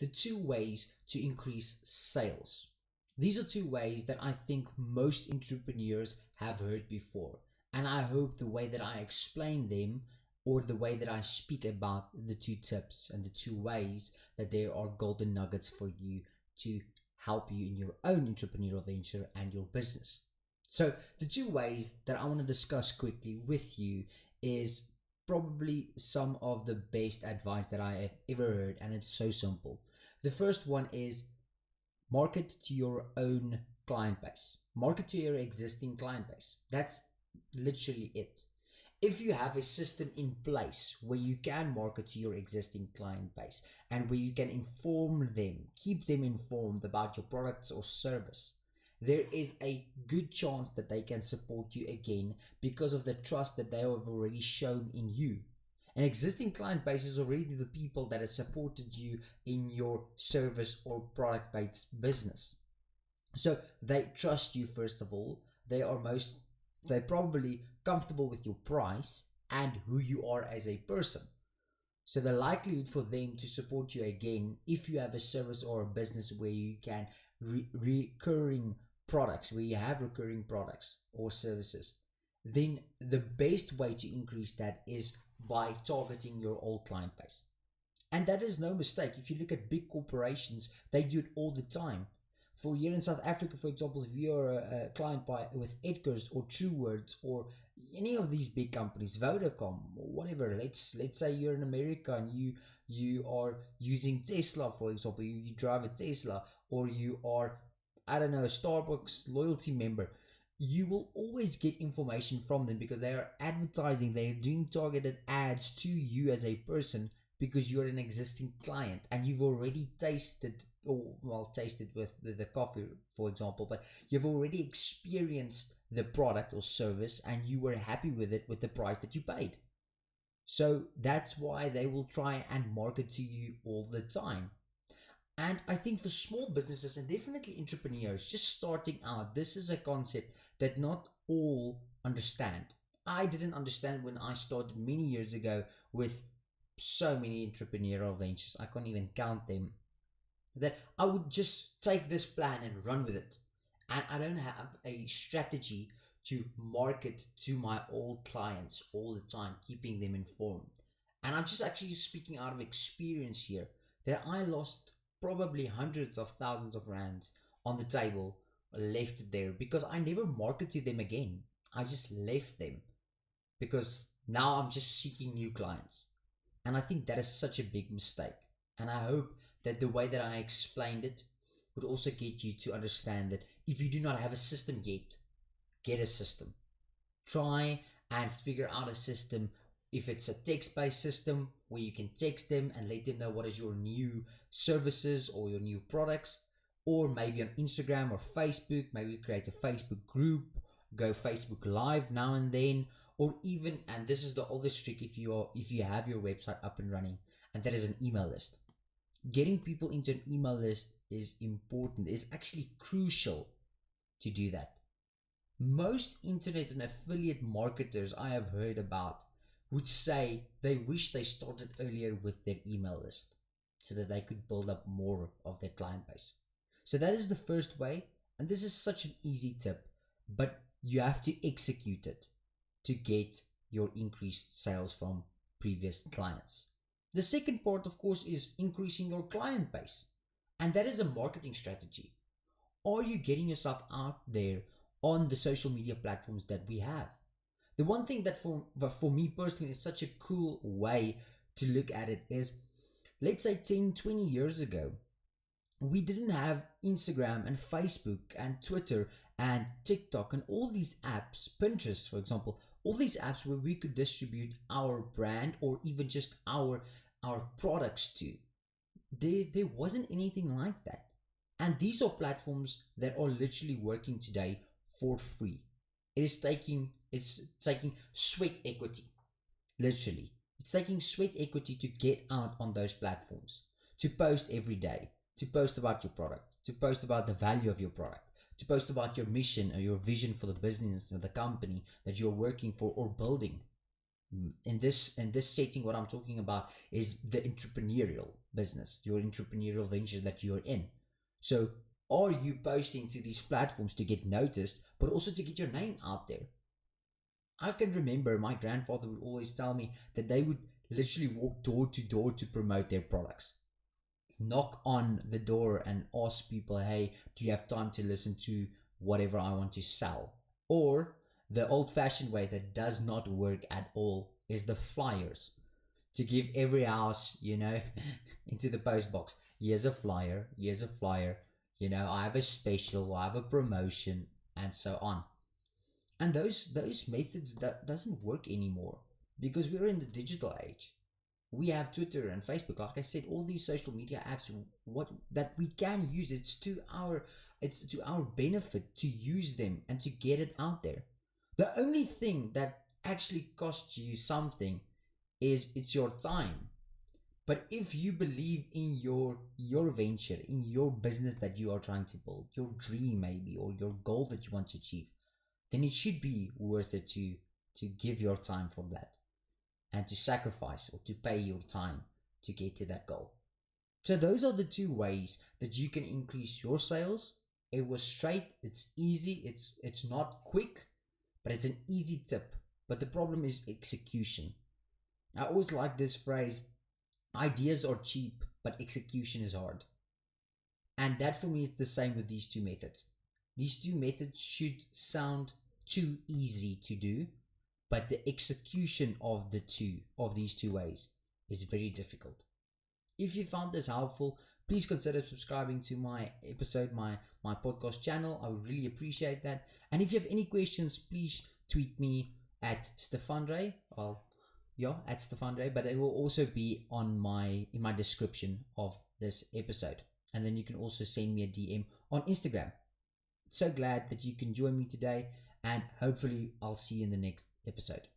the two ways to increase sales. These are two ways that I think most entrepreneurs have heard before. And I hope the way that I explain them, or the way that I speak about the two tips and the two ways, that there are golden nuggets for you to help you in your own entrepreneurial venture and your business. So, the two ways that I want to discuss quickly with you is probably some of the best advice that I have ever heard, and it's so simple. The first one is market to your own client base, market to your existing client base. That's literally it. If you have a system in place where you can market to your existing client base and where you can inform them, keep them informed about your products or service, there is a good chance that they can support you again because of the trust that they have already shown in you. An existing client base is already the people that have supported you in your service or product based business. So they trust you first of all. They're probably comfortable with your price and who you are as a person. So the likelihood for them to support you again, if you have a service or a business where you can recurring products, where you have recurring products or services, then the best way to increase that is by targeting your old client base. And that is no mistake. If you look at big corporations, they do it all the time. For here in South Africa, for example, if you're a client with Edgar's or Truewords or any of these big companies, Vodacom or whatever, let's say you're in America and you are using Tesla, for example, you drive a Tesla, or you are, I don't know, a Starbucks loyalty member, you will always get information from them because they are advertising, they are doing targeted ads to you as a person because you're an existing client and you've already tasted, or well, tasted with the coffee, for example, but you've already experienced the product or service and you were happy with it with the price that you paid. So that's why they will try and market to you all the time. And I think for small businesses and definitely entrepreneurs just starting out, this is a concept that not all understand. I didn't understand when I started many years ago with so many entrepreneurial ventures. I can't even count them. That I would just take this plan and run with it. And I don't have a strategy to market to my old clients all the time, keeping them informed. And I'm just actually speaking out of experience here that I lost probably hundreds of thousands of rands on the table, left there because I never marketed them again. I just left them because now I'm just seeking new clients. And I think that is such a big mistake. And I hope that the way that I explained it would also get you to understand that if you do not have a system yet, get a system. Try and figure out a system. If it's a text-based system where you can text them and let them know what is your new services or your new products, or maybe on Instagram or Facebook, maybe create a Facebook group, go Facebook Live now and then, or even, and this is the oldest trick if you have your website up and running, and that is an email list. Getting people into an email list is important. It's actually crucial to do that. Most internet and affiliate marketers I have heard about would say they wish they started earlier with their email list so that they could build up more of their client base. So that is the first way, and this is such an easy tip, but you have to execute it to get your increased sales from previous clients. The second part, of course, is increasing your client base, and that is a marketing strategy. Are you getting yourself out there on the social media platforms that we have? The one thing that for me personally is such a cool way to look at it is, let's say 10-20 years ago, we didn't have Instagram and Facebook and Twitter and TikTok and all these apps, Pinterest for example, all these apps where we could distribute our brand or even just our products to. There wasn't anything like that. And these are platforms that are literally working today for free. It's taking sweat equity, literally. It's taking sweat equity to get out on those platforms, to post every day, to post about your product, to post about the value of your product, to post about your mission or your vision for the business or the company that you're working for or building. In this setting, what I'm talking about is the entrepreneurial. business, your entrepreneurial venture that you're in. So, are you posting to these platforms to get noticed, but also to get your name out there? I can remember my grandfather would always tell me that they would literally walk door to door to promote their products. Knock on the door and ask people, hey, do you have time to listen to whatever I want to sell? Or the old fashioned way that does not work at all is the flyers, to give every house, into the post box. Here's a flyer, here's a flyer, I have a special, I have a promotion, and so on. And those methods that doesn't work anymore because we're in the digital age. We have Twitter and Facebook, like I said, all these social media apps, what that we can use. It's to our benefit to use them and to get it out there. The only thing that actually costs you something is it's your time. But if you believe in your venture, in your business that you are trying to build, your dream maybe, or your goal that you want to achieve, then it should be worth it to give your time for that and to sacrifice or to pay your time to get to that goal. So those are the two ways that you can increase your sales. It was straight, it's easy, it's not quick, but it's an easy tip. But the problem is execution. I always like this phrase, ideas are cheap, but execution is hard. And that for me is the same with these two methods. These two methods should sound too easy to do, but the execution of these two ways is very difficult. If you found this helpful, please consider subscribing to my episode, my podcast channel. I would really appreciate that. And if you have any questions, please tweet me at Stefanre. At Stefanre, but it will also be in my description of this episode. And then you can also send me a DM on Instagram. So glad that you can join me today, and hopefully I'll see you in the next episode.